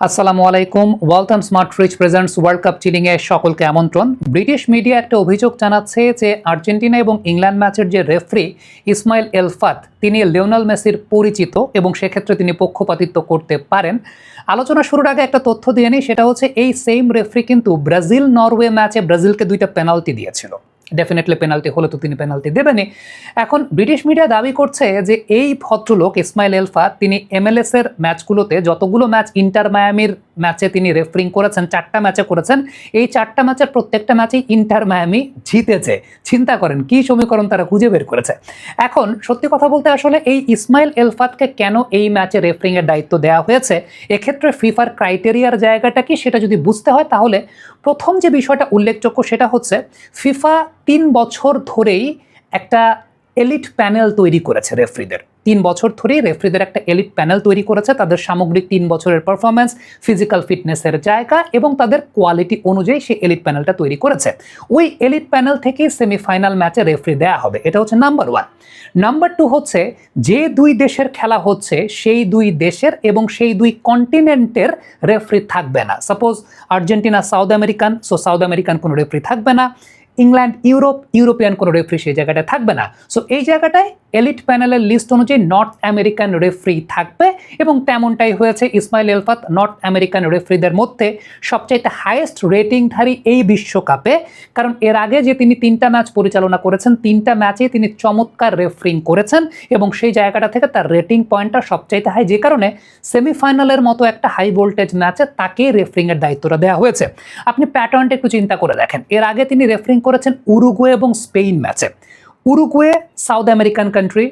আসসালামু আলাইকুম। Welcome smart fridge presents world cup chilling এ সকলকে আমন্ত্রণ। ব্রিটিশ মিডিয়া একটা অভিযোগ জানাচ্ছে যে আর্জেন্টিনা এবং ইংল্যান্ড ম্যাচের যে রেফারি ইসমাইল এলফাত তিনি লিওনেল মেসির পরিচিত এবং সেক্ষেত্রে তিনি পক্ষপাতিত্ব করতে পারেন। আলোচনা শুরুর আগে একটা তথ্য দিয়ে নিই, সেটা হচ্ছে এই সেম রেফারি কিন্তু ব্রাজিল নরওয়ে ম্যাচে ব্রাজিলকে 2টা পেনাল্টি দিয়েছিল। ডেফিনেটলি পেনাল্টি হলে তো তিনি পেনাল্টি দেবেনই। এখন ব্রিটিশ মিডিয়া দাবি করছে যে এই ভদ্রলোক ইসমাইল এলফাত তিনি MLS এর ম্যাচগুলোতে যতগুলো ম্যাচ ইন্টার মায়ামির ম্যাচে তিনি রেফারিং করেছেন, 4টা ম্যাচে করেছেন, এই 4টা ম্যাচের প্রত্যেকটা ম্যাচেই ইন্টার মায়ামি জিতেছে। চিন্তা করেন কি সমীকরণ তারা খুঁজে বের করেছে। এখন সত্যি কথা বলতে আসলে এই ইসমাইল এলফাতকে কেন এই ম্যাচে রেফারিং এর দায়িত্ব দেওয়া হয়েছে, এক্ষেত্রে ফিফার ক্রাইটেরিয়ার জায়গাটা কি সেটা যদি বুঝতে হয় তাহলে প্রথম যে বিষয়টা উল্লেখযোগ্য সেটা হচ্ছে ফিফা 3 বছর ধরেই একটা এলিট প্যানেল তৈরি করেছে রেফারিদের। 3 বছর ধরেই রেফারিদের একটা এলিট প্যানেল তৈরি করেছে, তাদের সামগ্রিক 3 বছরের পারফরমেন্স, ফিজিক্যাল ফিটনেসের জায়গা এবং তাদের কোয়ালিটি অনুযায়ী সেই এলিট প্যানেলটা তৈরি করেছে। ওই এলিট প্যানেল থেকেই সেমিফাইনাল ম্যাচে রেফারি দেওয়া হবে, এটা হচ্ছে নাম্বার 1। নাম্বার 2 হচ্ছে যে 2 দেশের খেলা হচ্ছে সেই 2 দেশের এবং সেই 2 কন্টিনেন্টের রেফারি থাকবে না। Suppose Argentina south American, so south American কোনো রেফারি থাকবে না। ইংল্যান্ড ইউরোপিয়ান কোনো রেফারি সেই জায়গাটায় থাকবে না। সো এই জায়গাটায় এলিট প্যানেলের লিস্ট অনুযায়ী নর্থ আমেরিকান রেফারি থাকবে এবং তেমনটাই হয়েছে। ইসমাইল এলফাত নর্থ আমেরিকান রেফারিদের মধ্যে সবচাইতে হাইয়েস্ট রেটিংধারী এই বিশ্বকাপে, কারণ এর আগে যে তিনি 3টা ম্যাচ পরিচালনা করেছেন 3টা ম্যাচে তিনি চমৎকার রেফারিং করেছেন এবং সেই জায়গাটা থেকে তার রেটিং পয়েন্টটা সবচাইতে হাই, যে কারণে সেমিফাইনালের মতো একটা হাই ভোল্টেজ ম্যাচে তাকে রেফারিং এর দায়িত্বটা দেওয়া হয়েছে। আপনি প্যাটার্নটা একটু চিন্তা করে দেখেন, এর আগে তিনি রেফারিং করেছেন উরুগুয়ে এবং স্পেন ম্যাচে। Uruguay south American country,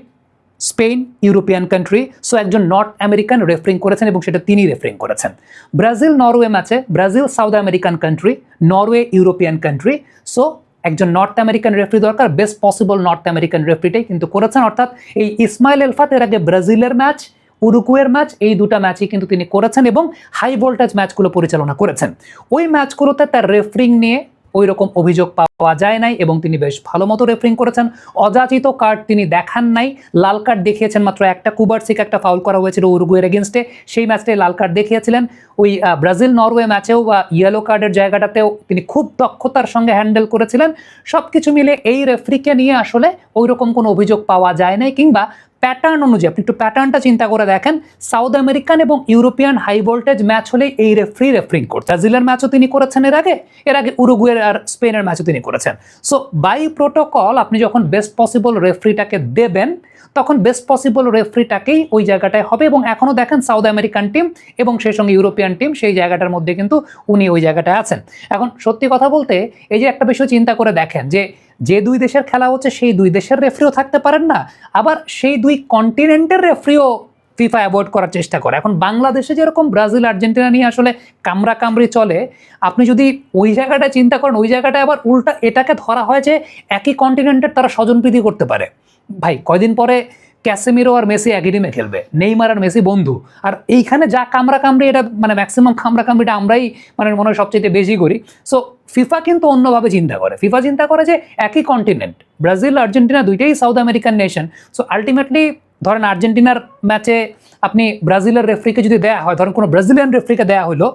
Spain European country, so একজন নর্থ আমেরিকান রেফারিং করেছেন এবং সেটা তিনি রেফারিং করেছেন। ব্রাজিল নরওয়ে ম্যাচে, Brazil south American country, Norway European country, so একজন নর্থ আমেরিকান রেফারি দরকার, বেস্ট পসিবল নর্থ আমেরিকান রেফারিটাই কিন্তু করেছেন। অর্থাৎ এই ইসমাইল এলফাত এর আগে ব্রাজিলের ম্যাচ, উরুগুয়ের ম্যাচ, এই 2টা ম্যাচই কিন্তু তিনি করেছেন এবং হাই ভোল্টেজ ম্যাচগুলো পরিচালনা করেছেন। ওই ম্যাচগুলোতে তার রেফারিং নিয়ে ওই রকম অভিযোগ পাওয়া যায় নাই এবং তিনি বেশ ভালো মতো রেফারিং করেছেন। অযাচিত কার্ড তিনি দেখান নাই, লাল কার্ড দেখিয়েছেন মাত্র একটা। কুবার্সিক একটা ফাউল করা হয়েছিল উরুগুয়ের এগেনস্টে, সেই ম্যাচটাই লাল কার্ড দেখিয়েছিলেন। ওই ব্রাজিল নরওয়ে ম্যাচেও বা ইয়েলো কার্ডের জায়গাটাতেও তিনি খুব দক্ষতার সঙ্গে হ্যান্ডেল করেছিলেন। সব কিছু মিলে এই রেফারিকে নিয়ে আসলে ওই রকম কোনো অভিযোগ পাওয়া যায় নাই, কিংবা প্যাটার্ন অনুযায়ী আপনি একটু প্যাটার্নটা চিন্তা করে দেখেন, সাউথ আমেরিকান এবং ইউরোপিয়ান হাই ভোল্টেজ ম্যাচ হলে এই রেফারিং করছেন। ব্রাজিলের ম্যাচও তিনি করেছেন এর আগে উরুগুয়ের আর স্পেনের ম্যাচও তিনি করেছেন। সো বাই প্রোটোকল আপনি যখন বেস্ট পসিবল রেফারিটাকে দেবেন তখন বেস্ট পসিবল রেফারিটাকেই ওই জায়গাটায় হবে। এবং এখনও দেখেন সাউথ আমেরিকান টিম এবং সেই সঙ্গে ইউরোপিয়ান টিম সেই জায়গাটার মধ্যে কিন্তু উনি ওই জায়গাটায় আছেন। এখন সত্যি কথা বলতে এই যে একটা বিষয় চিন্তা করে দেখেন, যে 2 দেশের খেলা হচ্ছে সেই 2 দেশের রেফারিও থাকতে পারেন না, আবার সেই 2 কন্টিনেন্টের রেফারিও ফিফা অ্যাভয়েড করার চেষ্টা করে। এখন বাংলাদেশে যেরকম ব্রাজিল আর্জেন্টিনা নিয়ে আসলে কামড়ি চলে, আপনি যদি ওই জায়গাটা চিন্তা করেন, ওই জায়গাটায় আবার উল্টা এটাকে ধরা হয় যে একই কন্টিনেন্টের তারা স্বজনপ্রীতি করতে পারে। ভাই কয়দিন পরে ক্যাসেমিরো আর মেসি একই টিমে খেলবে, নেইমার আর মেসি বন্ধু, আর এইখানে যা কামড়ি এটা মানে ম্যাক্সিমাম কামড়িটা আমরাই মানে মনে হয় সবচেয়ে বেশি করি। সো ফিফা কিন্তু অন্যভাবে চিন্তা করে, ফিফা চিন্তা করে যে একই কন্টিনেন্ট, ব্রাজিল আর্জেন্টিনা দুইটাই south American nation. So ultimately ধরেন আর্জেন্টিনার ম্যাচে আপনি ব্রাজিলের রেফারিকে যদি দেওয়া হয়, ধরেন কোনো ব্রাজিলিয়ান রেফারিকে দেওয়া হলো,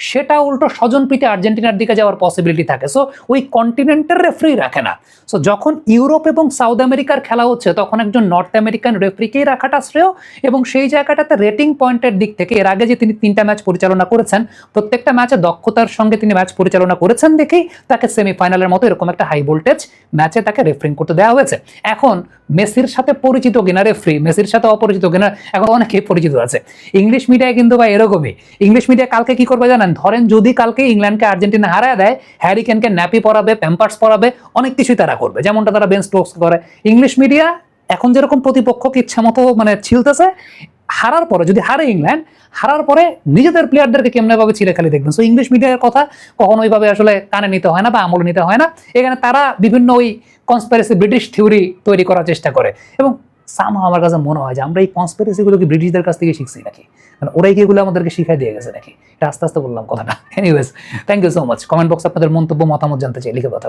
সেটা উল্টো স্বজনপ্রীতি আর্জেন্টিনার দিকে যাওয়ার পসিবিলিটি থাকে। সো ওই কন্টিনেন্টের রেফারি রাখে না। সো যখন ইউরোপ এবং সাউথ আমেরিকার খেলা হচ্ছে তখন একজন নর্থ আমেরিকান রেফারিকেই রাখাটা শ্রেয়। এবং সেই জায়গাটাতে রেটিং পয়েন্টের দিক থেকে এর আগে যে তিনি 3টা ম্যাচ পরিচালনা করেছেন, প্রত্যেকটা ম্যাচে দক্ষতার সঙ্গে তিনি ম্যাচ পরিচালনা করেছেন দেখেই তাকে সেমিফাইনালের মতো এরকম একটা হাই ভোল্টেজ ম্যাচে তাকে রেফারিং করতে দেওয়া হয়েছে। এখন মেসির সাথে পরিচিত কিনা রেফারি, মেসির সাথে অপরিচিত কিনা, এখন অনেকেই পরিচিত আছে। ইংলিশ মিডিয়ায় কিন্তু ভাই এরকমই, ইংলিশ মিডিয়া কালকে কি করবে জানেন, ধরেন যদি কালকে ইংল্যান্ডকে আর্জেন্টিনা হারায় দেয়, হ্যারি কেনকে ন্যাপি পরাবে, প্যাম্পার্স পরাবে, অনেক কিছুই তারা করবে, যেমনটা তারা বেন স্টোকস করে। ইংলিশ মিডিয়া এখন যেরকম প্রতিপক্ষকে ইচ্ছা মতো মানে ছিলতেছে, হারার পরে যদি হারে ইংল্যান্ড, হারার পরে নিজেদের প্লেয়ারদেরকে কেমনভাবে ছিঁড়েখালি দেখবেন। সো ইংলিশ মিডিয়ার কথা কখনো ওইভাবে আসলে কানে নিতে হয় না বা আমলে নিতে হয় না। এখানে তারা বিভিন্ন ওই কনস্পিরেসি ব্রিটিশ থিওরি তৈরি করার চেষ্টা করে এবং সামহাও আমার কাছে মনে হয় যে আমরা এই কনস্পিরেসিগুলো কি ব্রিটিশদের কাছ থেকে শিখছি নাকি, মানে ওরাই কি এগুলো আমাদেরকে শিখাই দিয়ে গেছে নাকি? এটা আস্তে আস্তে বললাম কথাটা। Anyways, thank you so much. Comment বক্সে আপনাদের মন্তব্য মতামত জানতে চাই, লিখে কথা।